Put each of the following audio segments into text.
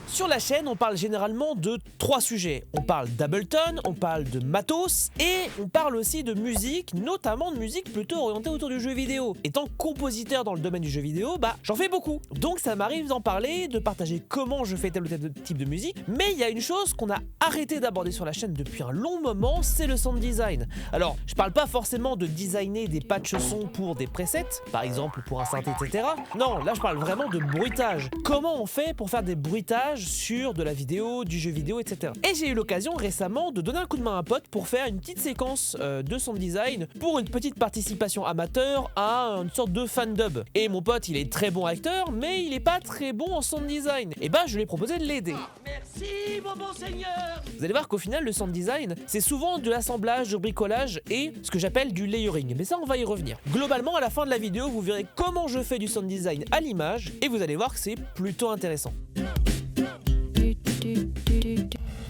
Sur la chaîne, on parle généralement de 3 sujets. On parle d'Ableton, on parle de matos et on parle aussi de musique, notamment de musique plutôt orientée autour du jeu vidéo. Étant compositeur dans le domaine du jeu vidéo, j'en fais beaucoup. Donc ça m'arrive d'en parler, de partager comment je fais tel ou tel type de musique. Mais il y a une chose qu'on a arrêté d'aborder sur la chaîne depuis un long moment, c'est le sound design. Alors, je parle pas forcément de designer des patchs son pour des presets, par exemple pour un synthé, etc. Non, là je parle vraiment de bruitage. Comment on fait pour faire des bruitages sur de la vidéo, du jeu vidéo, etc. Et j'ai eu l'occasion récemment de donner un coup de main à un pote pour faire une petite séquence de sound design pour une petite participation amateur à une sorte de fan dub. Et mon pote, il est très bon acteur, mais il est pas très bon en sound design. Et je lui ai proposé de l'aider. Merci, mon bon seigneur. Vous allez voir qu'au final, le sound design, c'est souvent de l'assemblage, du bricolage et ce que j'appelle du layering. Mais ça, on va y revenir. Globalement, à la fin de la vidéo, vous verrez comment je fais du sound design à l'image et vous allez voir que c'est plutôt intéressant.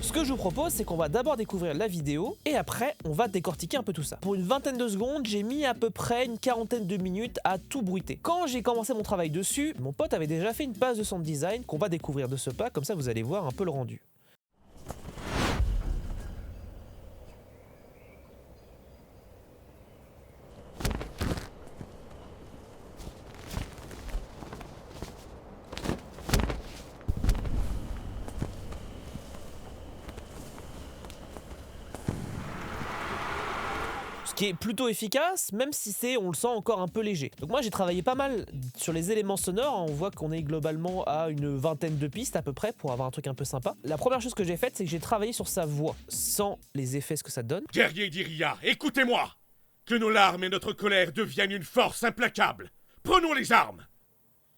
Ce que je vous propose, c'est qu'on va d'abord découvrir la vidéo et après, on va décortiquer un peu tout ça. Pour une vingtaine de secondes, j'ai mis à peu près une quarantaine de minutes à tout bruiter. Quand j'ai commencé mon travail dessus, mon pote avait déjà fait une base de sound design qu'on va découvrir de ce pas, comme ça vous allez voir un peu le rendu. Qui est plutôt efficace, même si on le sent encore un peu léger. Donc moi j'ai travaillé pas mal sur les éléments sonores, on voit qu'on est globalement à une vingtaine de pistes à peu près pour avoir un truc un peu sympa. La première chose que j'ai faite, c'est que j'ai travaillé sur sa voix, sans les effets ce que ça donne. Guerriers d'Iria, écoutez-moi! Que nos larmes et notre colère deviennent une force implacable. Prenons les armes!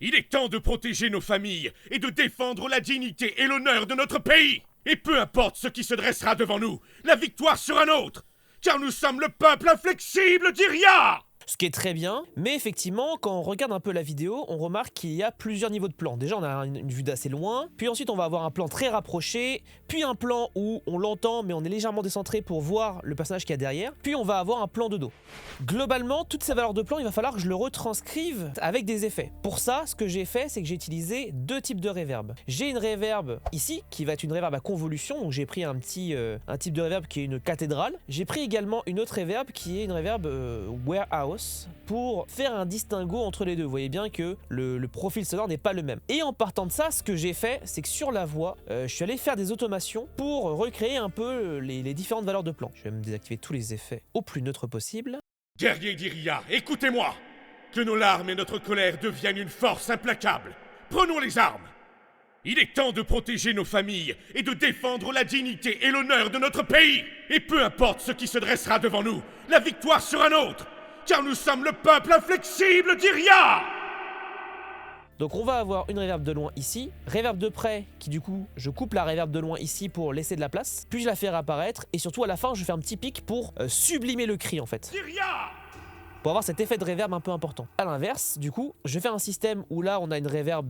Il est temps de protéger nos familles et de défendre la dignité et l'honneur de notre pays! Et peu importe ce qui se dressera devant nous, la victoire sera nôtre! Car nous sommes le peuple inflexible d'Iria! Ce qui est très bien, mais effectivement, quand on regarde un peu la vidéo, on remarque qu'il y a plusieurs niveaux de plan. Déjà, on a une vue d'assez loin, puis ensuite on va avoir un plan très rapproché, puis un plan où on l'entend, mais on est légèrement décentré pour voir le personnage qu'il y a derrière, puis on va avoir un plan de dos. Globalement, toutes ces valeurs de plan, il va falloir que je le retranscrive avec des effets. Pour ça, ce que j'ai fait, c'est que j'ai utilisé 2 types de reverb. J'ai une reverb ici, qui va être une reverb à convolution, donc j'ai pris un type de reverb qui est une cathédrale. J'ai pris également une autre reverb qui est une reverb warehouse, pour faire un distinguo entre les deux. Vous voyez bien que le profil sonore n'est pas le même. Et en partant de ça, ce que j'ai fait, c'est que sur la voix, je suis allé faire des automations pour recréer un peu les différentes valeurs de plan. Je vais me désactiver tous les effets au plus neutre possible. Guerriers d'Iria, écoutez-moi! Que nos larmes et notre colère deviennent une force implacable. Prenons les armes! Il est temps de protéger nos familles et de défendre la dignité et l'honneur de notre pays! Et peu importe ce qui se dressera devant nous, la victoire sera nôtre! Car nous sommes le peuple inflexible d'Iria! Donc on va avoir une reverb de loin ici, reverb de près qui du coup, je coupe la reverb de loin ici pour laisser de la place, puis je la fais réapparaître et surtout à la fin je fais un petit pic pour sublimer le cri en fait. d'Iria! Pour avoir cet effet de reverb un peu important. A l'inverse, du coup, je vais faire un système où là on a une reverb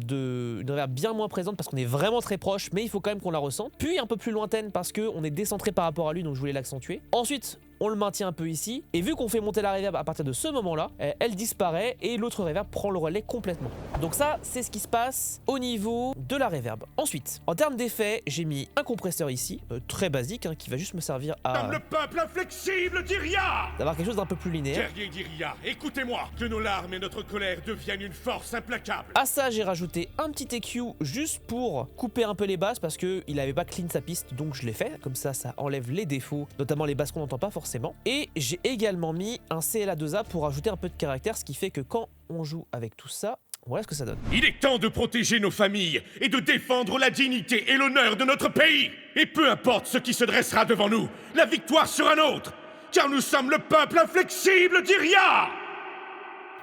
bien moins présente parce qu'on est vraiment très proche, mais il faut quand même qu'on la ressente. Puis un peu plus lointaine parce qu'on est décentré par rapport à lui, donc je voulais l'accentuer. Ensuite, on le maintient un peu ici, et vu qu'on fait monter la reverb à partir de ce moment-là, elle disparaît et l'autre reverb prend le relais complètement. Donc ça, c'est ce qui se passe au niveau de la reverb. Ensuite, en termes d'effets, j'ai mis un compresseur ici, très basique, qui va juste me servir à... Comme le peuple inflexible d'Iria! d'avoir quelque chose d'un peu plus linéaire. Guerriers d'Iria, écoutez-moi! Que nos larmes et notre colère deviennent une force implacable! À ça, j'ai rajouté un petit EQ juste pour couper un peu les basses parce qu'il n'avait pas clean sa piste, donc je l'ai fait. Comme ça enlève les défauts, notamment les basses qu'on n'entend pas forcément. Et j'ai également mis un CLA2A pour ajouter un peu de caractère, ce qui fait que quand on joue avec tout ça, voilà ce que ça donne. Il est temps de protéger nos familles et de défendre la dignité et l'honneur de notre pays! Et peu importe ce qui se dressera devant nous, la victoire sera nôtre! Car nous sommes le peuple inflexible d'Iria!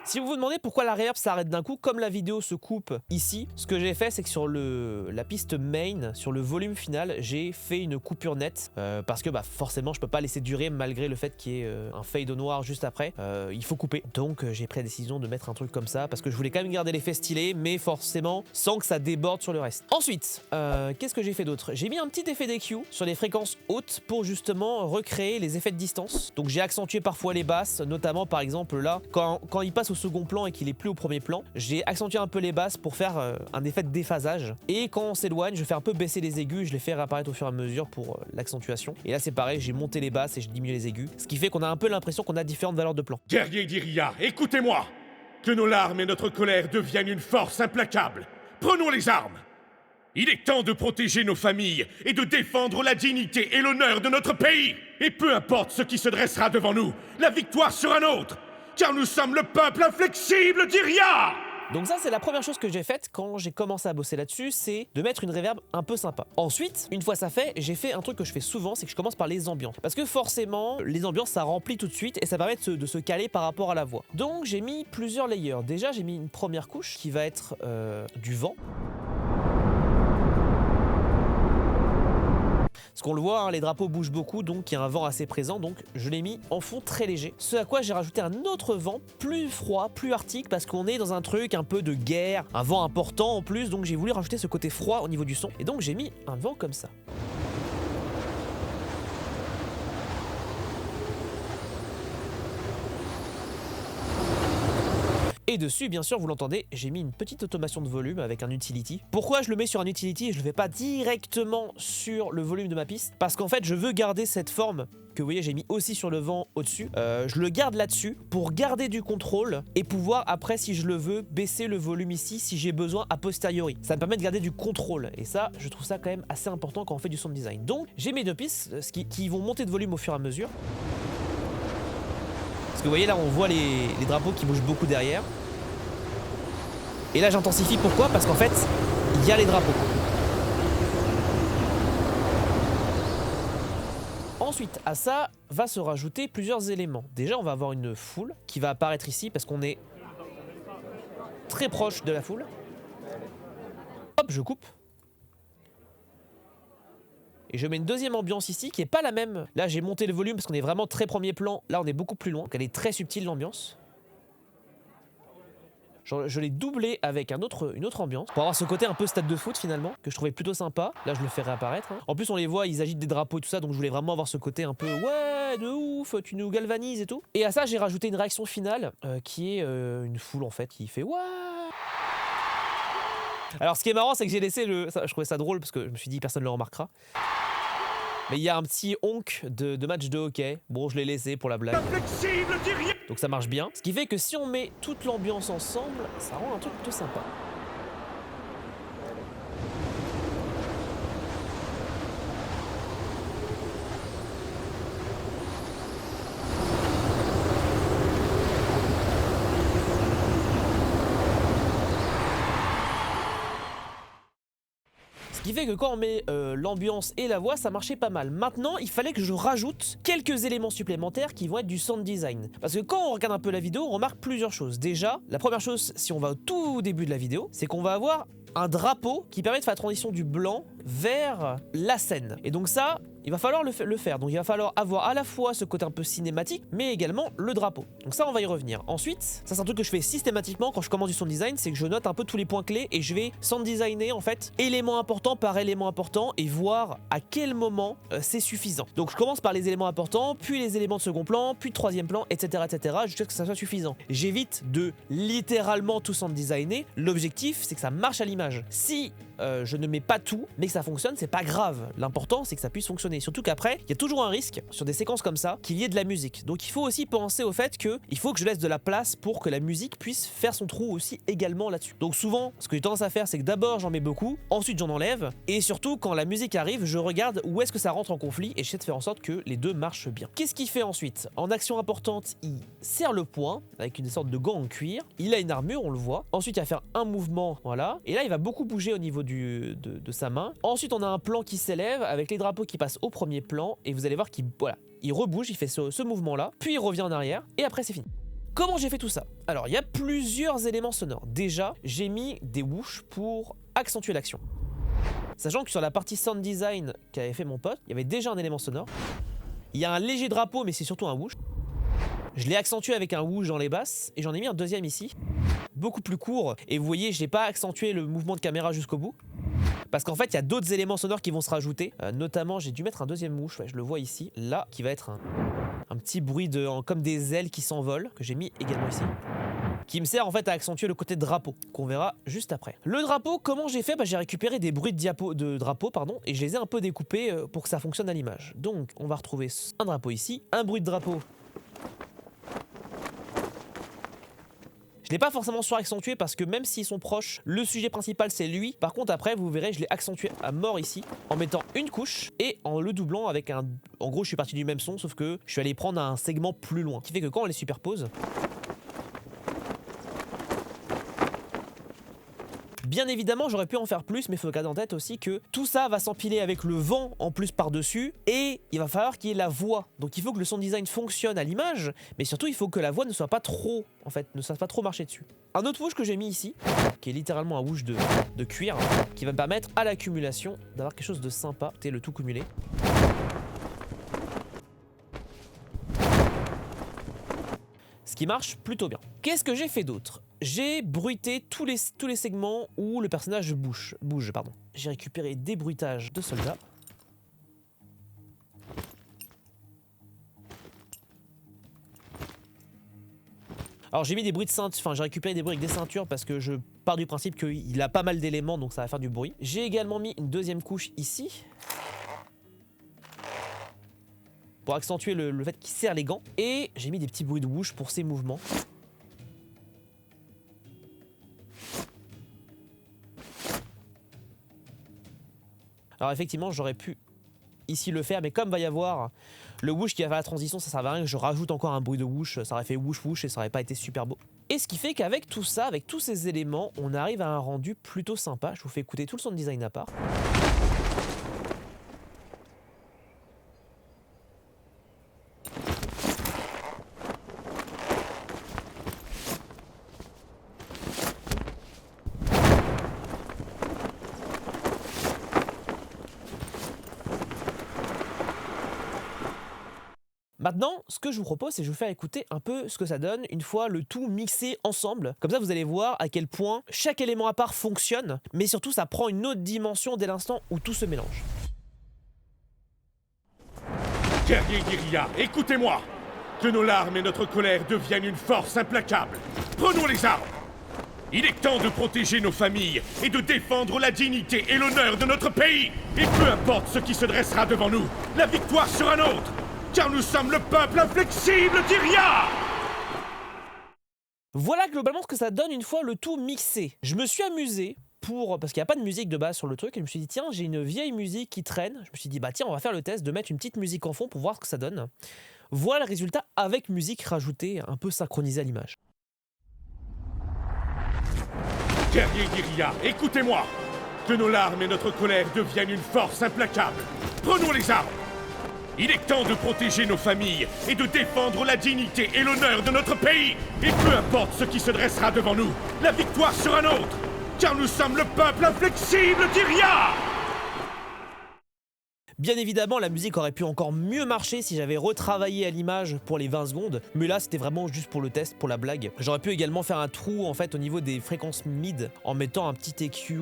Si vous vous demandez pourquoi la reverb s'arrête d'un coup, comme la vidéo se coupe ici, ce que j'ai fait, c'est que sur la piste main, sur le volume final, j'ai fait une coupure nette parce que forcément je peux pas laisser durer malgré le fait qu'il y ait un fade au noir juste après. Il faut couper. Donc j'ai pris la décision de mettre un truc comme ça parce que je voulais quand même garder l'effet stylé, mais forcément sans que ça déborde sur le reste. Ensuite, qu'est-ce que j'ai fait d'autre? J'ai mis un petit effet d'EQ sur les fréquences hautes pour justement recréer les effets de distance. Donc j'ai accentué parfois les basses, notamment par exemple là, quand il passe au second plan et qu'il est plus au premier plan, j'ai accentué un peu les basses pour faire un effet de déphasage. Et quand on s'éloigne, je fais un peu baisser les aigus, je les fais réapparaître au fur et à mesure pour l'accentuation. Et là c'est pareil, j'ai monté les basses et j'ai diminué les aigus, ce qui fait qu'on a un peu l'impression qu'on a différentes valeurs de plan. Guerriers d'Iria, écoutez-moi! Que nos larmes et notre colère deviennent une force implacable. Prenons les armes! Il est temps de protéger nos familles et de défendre la dignité et l'honneur de notre pays. Et peu importe ce qui se dressera devant nous, la victoire sera nôtre, car nous sommes le peuple inflexible d'Iria! Donc ça c'est la première chose que j'ai faite quand j'ai commencé à bosser là-dessus, c'est de mettre une reverb un peu sympa. Ensuite, une fois ça fait, j'ai fait un truc que je fais souvent, c'est que je commence par les ambiances. Parce que forcément, les ambiances ça remplit tout de suite et ça permet de se caler par rapport à la voix. Donc j'ai mis plusieurs layers. Déjà j'ai mis une première couche qui va être du vent. Parce qu'on le voit, hein, les drapeaux bougent beaucoup, donc il y a un vent assez présent, donc je l'ai mis en fond très léger. Ce à quoi j'ai rajouté un autre vent, plus froid, plus arctique, parce qu'on est dans un truc un peu de guerre, un vent important en plus, donc j'ai voulu rajouter ce côté froid au niveau du son, et donc j'ai mis un vent comme ça. Et dessus, bien sûr, vous l'entendez, j'ai mis une petite automation de volume avec un utility. Pourquoi je le mets sur un utility et je le fais pas directement sur le volume de ma piste? Parce qu'en fait, je veux garder cette forme que vous voyez, j'ai mis aussi sur le vent au-dessus. Je le garde là-dessus pour garder du contrôle et pouvoir, après, si je le veux, baisser le volume ici si j'ai besoin a posteriori. Ça me permet de garder du contrôle. Et ça, je trouve ça quand même assez important quand on fait du sound design. Donc, j'ai mes deux pistes qui vont monter de volume au fur et à mesure. Parce que vous voyez là, on voit les drapeaux qui bougent beaucoup derrière. Et là, j'intensifie. Pourquoi? Parce qu'en fait, il y a les drapeaux. Ensuite, à ça va se rajouter plusieurs éléments. Déjà, on va avoir une foule qui va apparaître ici parce qu'on est très proche de la foule. Hop, je coupe. Et je mets une deuxième ambiance ici qui est pas la même. Là, j'ai monté le volume parce qu'on est vraiment très premier plan. Là, on est beaucoup plus loin. Donc, elle est très subtile, l'ambiance. Je l'ai doublé avec une autre ambiance pour avoir ce côté un peu stade de foot finalement que je trouvais plutôt sympa. Là je le fais réapparaître. Hein. En plus on les voit, ils agitent des drapeaux et tout ça, donc je voulais vraiment avoir ce côté un peu ouais de ouf, tu nous galvanises et tout. Et à ça j'ai rajouté une réaction finale qui est une foule en fait qui fait ouais. Alors ce qui est marrant c'est que j'ai laissé je trouvais ça drôle parce que je me suis dit personne ne le remarquera. Mais il y a un petit honk de match de hockey. Bon, je l'ai laissé pour la blague. Donc ça marche bien. Ce qui fait que si on met toute l'ambiance ensemble, ça rend un truc plutôt sympa. Ce qui fait que quand on met l'ambiance et la voix, ça marchait pas mal. Maintenant, il fallait que je rajoute quelques éléments supplémentaires qui vont être du sound design. Parce que quand on regarde un peu la vidéo, on remarque plusieurs choses. Déjà, la première chose, si on va au tout début de la vidéo, c'est qu'on va avoir un drapeau qui permet de faire la transition du blanc vers la scène. Et donc ça, il va falloir le faire. Donc il va falloir avoir à la fois ce côté un peu cinématique, mais également le drapeau. Donc ça, on va y revenir. Ensuite, ça c'est un truc que je fais systématiquement quand je commence du sound design, c'est que je note un peu tous les points clés et je vais sound designer en fait, élément important par élément important et voir à quel moment c'est suffisant. Donc je commence par les éléments importants, puis les éléments de second plan, puis de troisième plan, etc. jusqu'à ce que ça soit suffisant. J'évite de littéralement tout sound designer. L'objectif, c'est que ça marche à l'image. Si je ne mets pas tout, mais que ça fonctionne, c'est pas grave. L'important, c'est que ça puisse fonctionner. Surtout qu'après, il y a toujours un risque sur des séquences comme ça qu'il y ait de la musique. Donc il faut aussi penser au fait que il faut que je laisse de la place pour que la musique puisse faire son trou aussi également là-dessus. Donc souvent, ce que j'ai tendance à faire, c'est que d'abord j'en mets beaucoup, ensuite j'en enlève, et surtout quand la musique arrive, je regarde où est-ce que ça rentre en conflit et j'essaie de faire en sorte que les deux marchent bien. Qu'est-ce qu'il fait ensuite? En action importante, il serre le poing avec une sorte de gant en cuir. Il a une armure, on le voit. Ensuite, il va faire un mouvement, voilà. Et là, il va beaucoup bouger au niveau de sa main. Ensuite, on a un plan qui s'élève avec les drapeaux qui passent au premier plan et vous allez voir qu'il rebouge, il fait ce mouvement-là, puis il revient en arrière et après c'est fini. Comment j'ai fait tout ça? Alors, il y a plusieurs éléments sonores. Déjà, j'ai mis des whoosh pour accentuer l'action. Sachant que sur la partie sound design qu'avait fait mon pote, il y avait déjà un élément sonore. Il y a un léger drapeau, mais c'est surtout un whoosh. Je l'ai accentué avec un whoosh dans les basses et j'en ai mis un deuxième ici, beaucoup plus court. Et vous voyez, je n'ai pas accentué le mouvement de caméra jusqu'au bout. Parce qu'en fait, il y a d'autres éléments sonores qui vont se rajouter. Notamment, j'ai dû mettre un deuxième whoosh, ouais, je le vois ici, là, qui va être un petit bruit comme des ailes qui s'envolent, que j'ai mis également ici. qui me sert en fait à accentuer le côté drapeau, qu'on verra juste après. Le drapeau, comment j'ai fait? J'ai récupéré des bruits de drapeau, pardon, et je les ai un peu découpés pour que ça fonctionne à l'image. Donc on va retrouver un drapeau ici, un bruit de drapeau. Je l'ai pas forcément suraccentué parce que même s'ils sont proches, le sujet principal c'est lui. Par contre après vous verrez je l'ai accentué à mort ici en mettant une couche et en le doublant avec un... En gros je suis parti du même son sauf que je suis allé prendre un segment plus loin. Ce qui fait que quand on les superpose... Bien évidemment, j'aurais pu en faire plus, mais il faut garder en tête aussi que tout ça va s'empiler avec le vent en plus par-dessus, et il va falloir qu'il y ait la voix. Donc il faut que le sound design fonctionne à l'image, mais surtout il faut que la voix ne soit pas trop, en fait, ne fasse pas trop marcher dessus. Un autre whoosh que j'ai mis ici, qui est littéralement un whoosh de cuir, qui va me permettre à l'accumulation d'avoir quelque chose de sympa, et le tout cumulé. Ce qui marche plutôt bien. Qu'est-ce que j'ai fait d'autre? J'ai bruité tous les segments où le personnage bouge. J'ai récupéré des bruitages de soldats. Alors j'ai mis des bruits de ceinture, enfin j'ai récupéré des bruits avec des ceintures parce que je pars du principe qu'il a pas mal d'éléments donc ça va faire du bruit. J'ai également mis une deuxième couche ici. Pour accentuer le fait qu'il serre les gants. Et j'ai mis des petits bruits de whoosh pour ses mouvements. Alors effectivement j'aurais pu ici le faire, mais comme va y avoir le whoosh qui va faire la transition, ça servait à rien que je rajoute encore un bruit de whoosh, ça aurait fait whoosh whoosh et ça aurait pas été super beau. Et ce qui fait qu'avec tout ça, avec tous ces éléments, on arrive à un rendu plutôt sympa. Je vous fais écouter tout le sound design à part. Maintenant, ce que je vous propose, c'est de vous faire écouter un peu ce que ça donne une fois le tout mixé ensemble. Comme ça, vous allez voir à quel point chaque élément à part fonctionne, mais surtout, ça prend une autre dimension dès l'instant où tout se mélange. Guerrier Guérilla, écoutez-moi! Que nos larmes et notre colère deviennent une force implacable. Prenons les armes! Il est temps de protéger nos familles et de défendre la dignité et l'honneur de notre pays. Et peu importe ce qui se dressera devant nous, la victoire sera nôtre! Car nous sommes le peuple inflexible d'Iria! Voilà globalement ce que ça donne une fois le tout mixé. Je me suis amusé parce qu'il n'y a pas de musique de base sur le truc, et je me suis dit tiens, j'ai une vieille musique qui traîne. Je me suis dit bah tiens, on va faire le test de mettre une petite musique en fond pour voir ce que ça donne. Voilà le résultat avec musique rajoutée, un peu synchronisée à l'image. Guerrier Guérilla, écoutez-moi! Que nos larmes et notre colère deviennent une force implacable. Prenons les armes! Il est temps de protéger nos familles et de défendre la dignité et l'honneur de notre pays. Et peu importe ce qui se dressera devant nous, la victoire sera nôtre. Car nous sommes le peuple inflexible d'Iria! Bien évidemment, la musique aurait pu encore mieux marcher si j'avais retravaillé à l'image pour les 20 secondes, mais là c'était vraiment juste pour le test, pour la blague. J'aurais pu également faire un trou en fait au niveau des fréquences mid en mettant un petit EQ,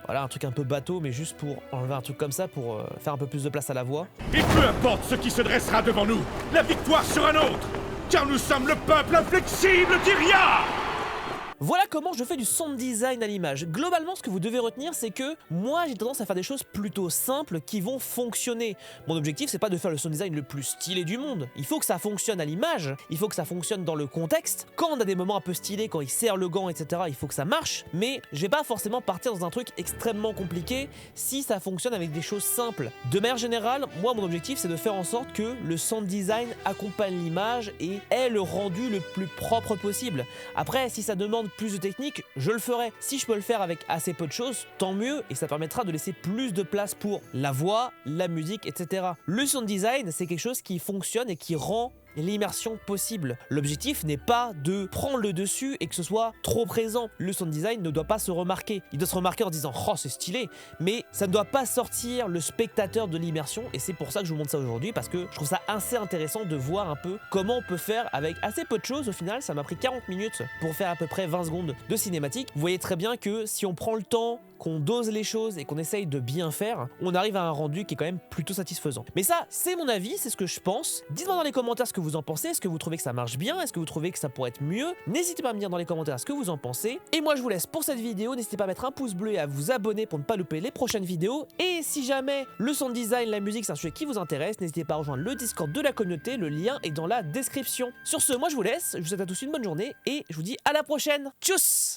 voilà, un truc un peu bateau, mais juste pour enlever un truc comme ça pour faire un peu plus de place à la voix. Et peu importe ce qui se dressera devant nous, la victoire sera nôtre, car nous sommes le peuple inflexible d'Iria! Voilà comment je fais du sound design à l'image. Globalement, ce que vous devez retenir, c'est que moi, j'ai tendance à faire des choses plutôt simples qui vont fonctionner. Mon objectif, c'est pas de faire le sound design le plus stylé du monde. Il faut que ça fonctionne à l'image, il faut que ça fonctionne dans le contexte. Quand on a des moments un peu stylés, quand il serre le gant, etc., il faut que ça marche. Mais je vais pas forcément partir dans un truc extrêmement compliqué si ça fonctionne avec des choses simples. De manière générale, moi, mon objectif, c'est de faire en sorte que le sound design accompagne l'image et ait le rendu le plus propre possible. Après, si ça demande plus de technique, je le ferai. Si je peux le faire avec assez peu de choses, tant mieux, et ça permettra de laisser plus de place pour la voix, la musique, etc. Le sound design, c'est quelque chose qui fonctionne et qui rend l'immersion possible. L'objectif n'est pas de prendre le dessus et que ce soit trop présent. Le sound design ne doit pas se remarquer. Il doit se remarquer en disant « Oh, c'est stylé !» mais ça ne doit pas sortir le spectateur de l'immersion, et c'est pour ça que je vous montre ça aujourd'hui, parce que je trouve ça assez intéressant de voir un peu comment on peut faire avec assez peu de choses. Au final, ça m'a pris 40 minutes pour faire à peu près 20 secondes de cinématique. Vous voyez très bien que si on prend le temps qu'on dose les choses et qu'on essaye de bien faire, on arrive à un rendu qui est quand même plutôt satisfaisant. Mais ça, c'est mon avis, c'est ce que je pense. Dites-moi dans les commentaires ce que vous en pensez, est-ce que vous trouvez que ça marche bien, est-ce que vous trouvez que ça pourrait être mieux? N'hésitez pas à me dire dans les commentaires ce que vous en pensez. Et moi je vous laisse pour cette vidéo, n'hésitez pas à mettre un pouce bleu et à vous abonner pour ne pas louper les prochaines vidéos. Et si jamais le sound design, la musique c'est un sujet qui vous intéresse, n'hésitez pas à rejoindre le Discord de la communauté, le lien est dans la description. Sur ce, moi je vous laisse, je vous souhaite à tous une bonne journée et je vous dis à la prochaine. Tchuss!